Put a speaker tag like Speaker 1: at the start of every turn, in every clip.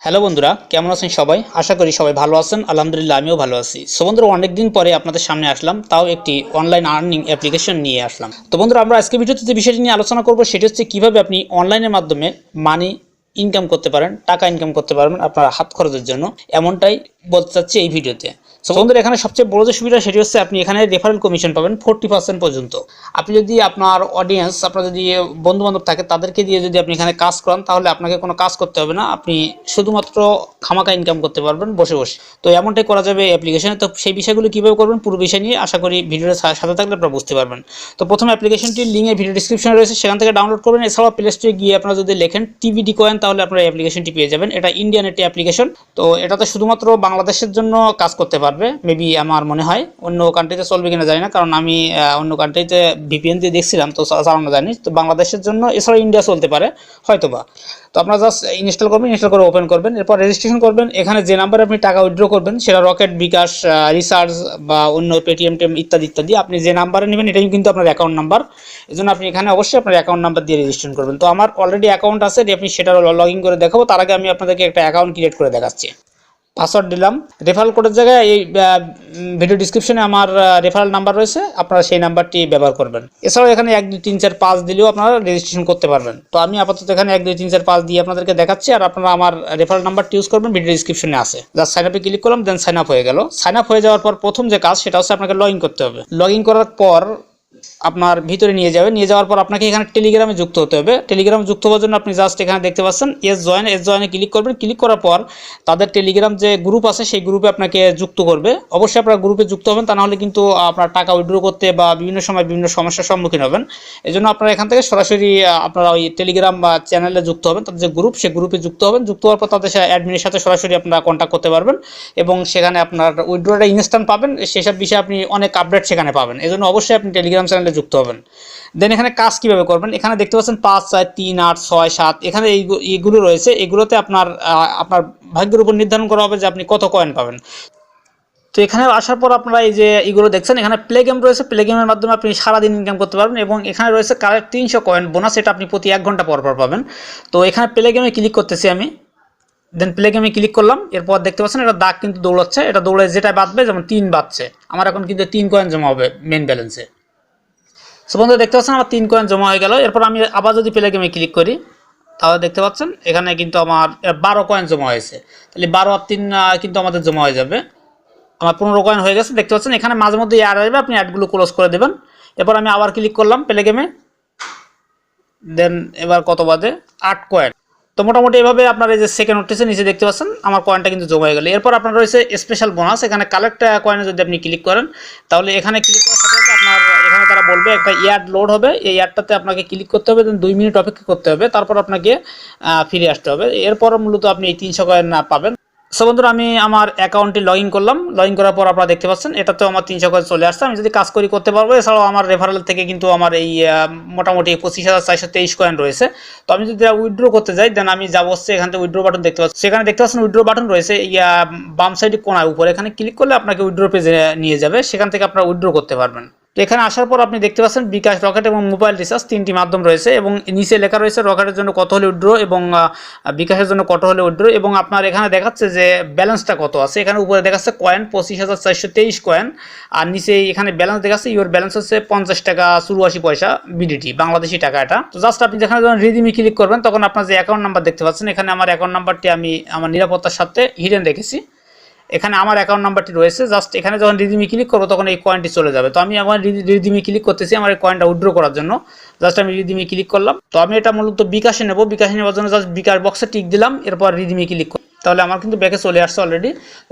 Speaker 1: Hello বন্ধুরা, কেমন আছেন সবাই? আশা করি সবাই ভালো আছেন। আলহামদুলিল্লাহ আমিও ভালো আছি। সো বন্ধুরা, অনেকদিন পরে আপনাদের সামনে আসলাম, তাও একটি অনলাইন আর্নিং অ্যাপ্লিকেশন নিয়ে আসলাম। তো বন্ধুরা, আমরা আজকে ভিডিওতে যে বিষয়টি নিয়ে আলোচনা করব সেটি হচ্ছে কিভাবে আপনি অনলাইনের মাধ্যমে মানি ইনকাম করতে পারেন, টাকা ইনকাম করতে পারবেন আপনার হাত খরচের জন্য। এমনটাই বলতে চাচ্ছি এই ভিডিওতে। সো বন্ধুরা, এখানে সবচেয়ে বড় যে সুবিধা সেটি হচ্ছে আপনি এখানে রেফারেল কমিশন পাবেন 40% পর্যন্ত। আপনি যদি আপনার অডিয়েন্স, আপনার যদি বন্ধু বান্ধব থাকে, তাদেরকে দিয়ে যদি আপনি এখানে কাজ করান, তাহলে আপনাকে কোনো কাজ করতে হবে না। আপনি শুধুমাত্র খামাকা ইনকাম করতে পারবেন বসে বসে। তো এমনটাই করা যাবে অ্যাপ্লিকেশনে। তো সেই বিষয়গুলো কীভাবে করবেন পুরো বিষয় নিয়ে আশা করি ভিডিওর সাথে থাকলে আপনারা বুঝতে পারবেন। তো প্রথমে অ্যাপ্লিকেশনটির লিঙ্ক ভিডিও ডিসক্রিপশনে রয়েছে, সেখান থেকে ডাউনলোড করবেন। এছাড়াও প্লে স্টোরে গিয়ে আপনারা যদি লেখেন টিভিডি কয়েন, তাহলে আপনারা অ্যাপ্লিকেশনটি পেয়ে যাবেন। এটা ইন্ডিয়ান একটি অ্যাপ্লিকেশন। তো এটাতে শুধুমাত্র বাংলাদেশের জন্য কাজ করতে পারবে মেবি, আমার মনে হয়। অন্য কান্ট্রিতে চলবে কিনা জানি না, কারণ আমি অন্য কান্ট্রিতে ভিপিএন দিয়ে দেখছিলাম, তো চালানো জানি। তো বাংলাদেশের জন্য, এছাড়া ইন্ডিয়া চলতে পারে হয়তোবা। তো আপনারা জাস্ট ইনস্টল করবেন, ইনস্টল করে ওপেন করবেন, এরপর রেজিস্ট্রেশন করবেন। এখানে যে নাম্বারে আপনি টাকা উইথড্র করবেন, সেটা রকেট, বিকাশ, রিচার্জ বা অন্য পেটিএম টেম ইত্যাদি ইত্যাদি, আপনি যে নাম্বারে নেবেন এটাই কিন্তু আপনার অ্যাকাউন্ট নাম্বার। এই জন্য আপনি এখানে অবশ্যই আপনার অ্যাকাউন্ট নাম্বার দিয়ে রেজিস্ট্রেশন করবেন। তো আমার অলরেডি অ্যাকাউন্ট আছে, আপনি সেটা লগ ইন করে দেখাবো। তার আগে আমি আপনাদেরকে একটা অ্যাকাউন্ট ক্রিয়েট করে দেখাচ্ছি। পাসওয়ার্ড দিলাম। রেফারেল কোডের জায়গায় এই ভিডিও ডিসক্রিপশনে আমার রেফারেল নাম্বার রয়েছে, আপনারা সেই নাম্বারটি ব্যবহার করবেন। এছাড়াও এখানে 1 2 3 4 5 দিলেও আপনারা রেজিস্ট্রেশন করতে পারবেন। তো আমি আপাতত এখানে 1 2 3 4 5 দিয়ে আপনাদেরকে দেখাচ্ছি, আর আপনারা আমার রেফারেল নাম্বারটি ইউজ করবেন, ভিডিও ডিসক্রিপশনে আছে। জাস্ট সাইন আপে ক্লিক করলাম, দেন সাইন আপ হয়ে গেল। সাইন আপ হয়ে যাওয়ার পর প্রথম যে কাজ সেটা হচ্ছে আপনাকে লগ ইন করতে হবে। লগ ইন করার পর আপনার ভিতরে নিয়ে যাবে। নিয়ে যাওয়ার পর আপনাকে এখানে টেলিগ্রামে যুক্ত হতে হবে। টেলিগ্রামে যুক্ত হওয়ার জন্য আপনি জাস্ট এখানে দেখতে পাচ্ছেন এস জয়েনে ক্লিক করবেন। ক্লিক করার পর তাদের টেলিগ্রাম যে গ্রুপ আছে সেই গ্রুপে আপনাকে যুক্ত করবে। অবশ্যই আপনারা গ্রুপে যুক্ত হবেন, তা নাহলে কিন্তু আপনার টাকা উইথড্র করতে বা বিভিন্ন সময় বিভিন্ন সমস্যার সম্মুখীন হবেন। এই জন্য আপনারা এখান থেকে সরাসরি আপনারা ওই টেলিগ্রাম বা চ্যানেলে যুক্ত হবেন। তাদের যে গ্রুপ, সেই গ্রুপে যুক্ত হবেন। যুক্ত হওয়ার পর তাদের অ্যাডমিনের সাথে সরাসরি আপনারা কন্ট্যাক্ট করতে পারবেন, এবং সেখানে আপনার উইথড্রটা ইনস্ট্যান্ট পাবেন। সেসব বিষয়ে আপনি অনেক আপডেট সেখানে পাবেন। এই জন্য অবশ্যই আপনি টেলিগ্রাম চ্যানেলে যুক্ত হবেন। দেন এখানে কাজ কিভাবে করবেন, এখানে দেখতে পাচ্ছেন 5 4 3 8 6 7, এখানে এইগুলো রয়েছে। এগুলোতে আপনার ভাগ্যের উপর নির্ধারণ করা হবে যে আপনি কত কয়েন পাবেন। তো এখানে আসার পর আপনারা এই যে এগুলো দেখছেন, এখানে প্লে গেম রয়েছে। প্লে গেমের মাধ্যমে আপনি সারাদিন ইনকাম করতে পারবেন, এবং এখানে রয়েছে কারেক্ট 300 কয়েন বোনাস, এটা আপনি প্রতি 1 ঘন্টা পর পর পাবেন। তো এখানে প্লে গেমে ক্লিক করতেছি আমি। দেন প্লে গেমে ক্লিক করলাম। এরপর দেখতে পাচ্ছেন এটা দাগ কিন্তু দৌড়াচ্ছে। এটা দৌড়ে যেটা বাঁধবে, যেমন 3 বাঁধছে, আমার এখন কিন্তু 3 কয়েন জমা হবে মেন ব্যালেন্সে। সো বন্ধুরা, দেখতে পাচ্ছেন আমার 3 কয়েন জমা হয়ে গেল। এরপর আমি আবার যদি প্লে গেমে ক্লিক করি, তাহলে দেখতে পাচ্ছেন এখানে কিন্তু আমার 12 কয়েন জমা হয়েছে। তাহলে 12 আর 3 কিন্তু আমাদের জমা হয়ে যাবে। আমার 15 কয়েন হয়ে গেছে। দেখতে পাচ্ছেন এখানে মাঝে মধ্যে অ্যাড আসবে, আপনি অ্যাডগুলো ক্লোজ করে দেবেন। এরপর আমি আবার ক্লিক করলাম প্লে গেমে। দেন এবার কত বাদে 8 কয়েন। তো মোটামুটি এভাবে আপনার এই যে সেকেন্ড উঠতেছে, নিচে দেখতে পাচ্ছেন আমার কয়েনটা কিন্তু জমা হয়ে গেল। এরপর আপনার রয়েছে স্পেশাল বোনাস। এখানে কালেক্ট কয়েনে যদি আপনি ক্লিক করেন, তাহলে এখানে ক্লিক করার সাথে সাথে আপনার এখানে তারা বলবে একটা ইয়ার্ড লোড হবে। এই ইয়ার্ডটাতে আপনাকে ক্লিক করতে হবে, দেন 2 মিনিট অপেক্ষা করতে হবে, তারপর আপনাকে ফিরে আসতে হবে। এরপর মূলত আপনি এই 300 কয়েন পাবেন। সো বন্ধুরা, আমি আমার অ্যাকাউন্টে লগ ইন করলাম। লগ ইন করার পর আপনারা দেখতে পাচ্ছেন এটাতেও আমার 300 কয়েন চলে আসছে। আমি যদি কাজ করতে পারবো। এছাড়াও আমার রেফারেল থেকে কিন্তু আমার এই মোটামুটি 25,423 কয়েন রয়েছে। তো আমি যদি উইথড্র করতে যাই, দেন আমি যাবো হচ্ছে এখান থেকে উইথড্র বাটন দেখতে পাচ্ছি। সেখানে দেখতে পাচ্ছেন উইথড্র বাটন রয়েছে বাম সাইডে কোনায় উপরে। এখানে ক্লিক করলে আপনাকে উইথড্র পেজে নিয়ে যাবে, সেখান থেকে আপনারা উইথড্র করতে পারবেন। তো এখানে আসার পর আপনি দেখতে পাচ্ছেন বিকাশ, রকেট এবং মোবাইল রিচার্জ 3টি মাধ্যম রয়েছে, এবং নিচে লেখা রয়েছে রকেটের জন্য কত হলে উইথড্র এবং বিকাশের জন্য কত হলে উইথড্র, এবং আপনার এখানে দেখাচ্ছে যে ব্যালেন্সটা কত আছে। এখানে উপরে দেখাচ্ছে কয়েন 25,423 কয়েন, আর নিচে এখানে ব্যালেন্স দেখাচ্ছে ইওর ব্যালেন্স হচ্ছে 50 টাকা 84 পয়সা বিডিটি, বাংলাদেশি টাকা এটা। তো জাস্ট আপনি যেখানে যখন রিডিমে ক্লিক করবেন, তখন আপনার যে অ্যাকাউন্ট নাম্বার দেখতে পাচ্ছেন, এখানে আমার অ্যাকাউন্ট নাম্বারটি আমি আমার নিরাপত্তার সাথে হিডেন রেখেছি। এখানে আমার অ্যাকাউন্ট নাম্বারটি রয়েছে। জাস্ট এখানে যখন রিডিমে ক্লিক করবো, তখন এই কয়েনটি চলে যাবে। তো আমি আমার রিডিমে ক্লিক করতেছি আমার এই কয়েনটা উইথড্র করার জন্য। জাস্ট আমি রিডিমে ক্লিক করলাম। তো আমি এটা মূলত বিকাশে নেব। বিকাশে নেওয়ার জন্য জাস্ট বিকাশ বক্সে টিক দিলাম, এরপর রিডিমে ক্লিক করলাম। তাহলে আমার কিন্তু ব্যাকে চলে আসছে অলরেডি।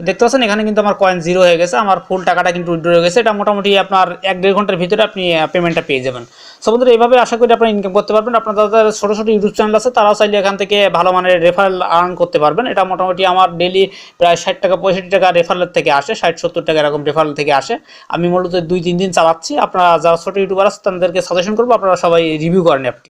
Speaker 1: দেখতে পাচ্ছেন এখানে কিন্তু আমার কয়েন 0 হয়ে গেছে, আমার ফুল টাকাটা কিন্তু উইথড্র হয়ে গেছে। এটা মোটামুটি আপনার 1-1.5 ঘন্টার ভিতরে আপনি পেমেন্টটা পেয়ে যাবেন। সো বন্ধুরা, এইভাবে আশা করি আপনারা ইনকাম করতে পারবেন। আপনার যাদের ছোটো ছোটো ইউটিউব চ্যানেল আছে, তারাও চাইলে এখান থেকে ভালো মানের রেফারেল আর্ন করতে পারবেন। এটা মোটামুটি আমার ডেলি প্রায় 60 টাকা 65 টাকা রেফারেল থেকে আসে, 60-70 টাকা এরকম রেফারেল থেকে আসে। আমি মূলত 2-3 দিন চালাচ্ছি। আপনারা যারা ছোটো ইউটিউবার আছে তাদেরকে সাজেশন করবো, আপনারা সবাই রিভিউ করেন।